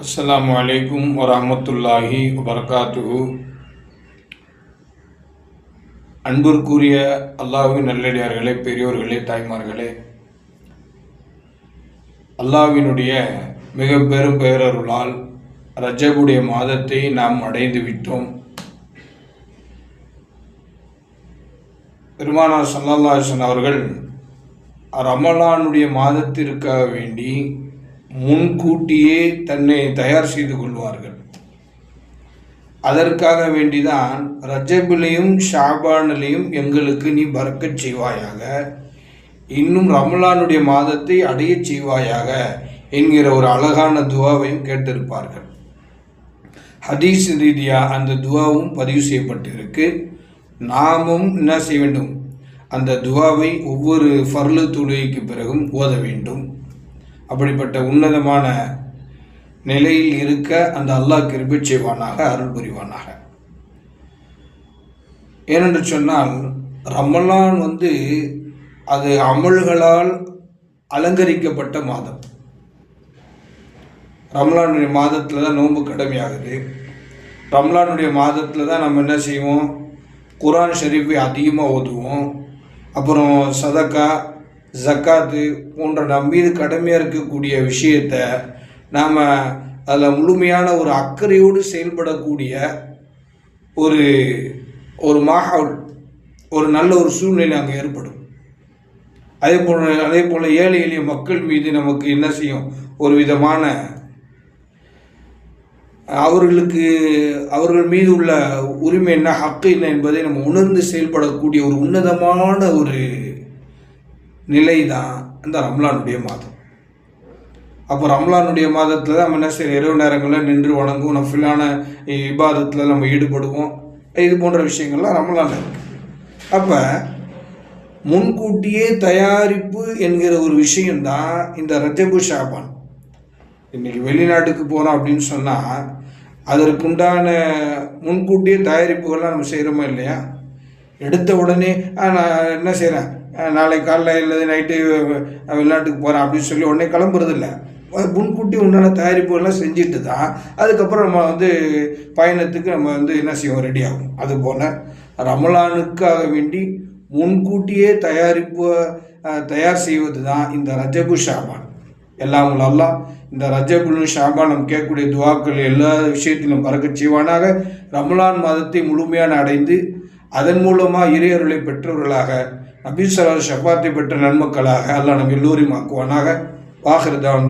அஸ்ஸலாமு அலைக்கும் வரஹ்மத்துல்லாஹி வபரகாத்துஹு. அன்பிற்குரிய அல்லாஹ்வின் நல்லடியார்களே, பெரியோர்களே, தாய்மார்களே, அல்லாஹ்வினுடைய மிக பெரும் பேரருளால் ரஜபுடைய மாதத்தை நாம் அடைந்து விட்டோம். பெருமானார் ஸல்லல்லாஹு அலைஹி வஸல்லம் அவர்கள் ரமலானுடைய மாதத்திற்காக வேண்டி முன்கூட்டியே தன்னை தயார் செய்து கொள்வார்கள். அதற்காக வேண்டிதான் ரஜபிலையும் ஷாபானிலையும் எங்களுக்கு நீ பரக்கச் செய்வாயாக, இன்னும் ரமலானுடைய மாதத்தை அடைய செய்வாயாக என்கிற ஒரு அழகான துவாவையும் கேட்டிருப்பார்கள். ஹதீஸ் ரீதியாக அந்த துவாவும் பதிவு செய்யப்பட்டிருக்கு. நாமும் என்ன செய்ய வேண்டும்? அந்த துவாவை ஒவ்வொரு ஃபர்லு தொழுகைக்கு பிறகும் ஓத வேண்டும். அப்படிப்பட்ட உன்னதமான நிலையில் இருக்க அந்த அல்லாஹ் கிருபை செய்வானாக, அருள் புரிவானாக. ஏனென்று சொன்னால் ரமலான் அது அமல்களால் அலங்கரிக்கப்பட்ட மாதம். ரமலானுடைய மாதத்தில் தான் நோன்பு கடமையாகுது. ரமலானுடைய மாதத்தில் தான் நம்ம என்ன செய்வோம்? குர்ஆன் ஷரீஃபை அதிகமாக ஓதுவோம். அப்புறம் சதக்கா, ஜக்காத்து போன்ற நம் மீது கடமையாக இருக்கக்கூடிய விஷயத்தை நாம் அதில் முழுமையான ஒரு அக்கறையோடு செயல்படக்கூடிய ஒரு மாஹவுல், ஒரு நல்ல ஒரு சூழ்நிலை அங்கே ஏற்படும். அதே போல் ஏழை எளிய மக்கள் மீது நமக்கு என்ன செய்யும்? ஒரு விதமான அவர்கள் மீது உள்ள உரிமை என்ன, ஹக்கு என்ன என்பதை நம்ம உணர்ந்து செயல்படக்கூடிய ஒரு உன்னதமான ஒரு நிலை தான் இந்த ரம்லானுடைய மாதம். அப்போ ரம்லானுடைய மாதத்தில் தான் நம்ம என்ன செய்ய, இரவு நேரங்களில் நின்று வணங்கும், நஃபிலான இபாதத்தில் நம்ம ஈடுபடுவோம். இது போன்ற விஷயங்கள்லாம் ரம்லான் இருக்குது. அப்போ முன்கூட்டியே தயாரிப்பு என்கிற ஒரு விஷயந்தான் இந்த ரஜபு ஷாபான். இன்றைக்கி வெளிநாட்டுக்கு போகிறோம் அப்படின்னு சொன்னால் அதற்குண்டான முன்கூட்டியே தயாரிப்புகள்லாம் நம்ம செய்கிறோமா இல்லையா? எடுத்த உடனே நான் என்ன செய்கிறேன், நாளைக்கு காலைல இல்லை நைட்டு வெளிநாட்டுக்கு போகிறேன் அப்படின்னு சொல்லி உடனே கிளம்புறது இல்லை. முன்கூட்டி உண்டான தயாரிப்புகள்லாம் செஞ்சுட்டு தான் அதுக்கப்புறம் நம்ம பயணத்துக்கு நம்ம என்ன செய்வோம், ரெடி ஆகும். அதுபோல் ரமலானுக்காக வேண்டி முன்கூட்டியே தயார் செய்வது தான் இந்த ரஜபு ஷாபான். எல்லாம் அல்லாஹ் இந்த ரஜபுலும் ஷாபான் நம்ம கேட்கக்கூடிய துவாக்கள் எல்லா விஷயத்திலும் பறக்கச் செய்வானாக. ரமலான் மாதத்தை முழுமையான அடைந்து அதன் மூலமாக இறையருளை பெற்றவர்களாக, நபி ஸல்லல்லாஹு அலைஹி வஸல்லம் ஷஃபாத்தை பெற்ற நன்மக்களாக அல்லாஹ் நம்ம எல்லோரையும் ஆக்குவானாக. வாஹிர் தஅவானா.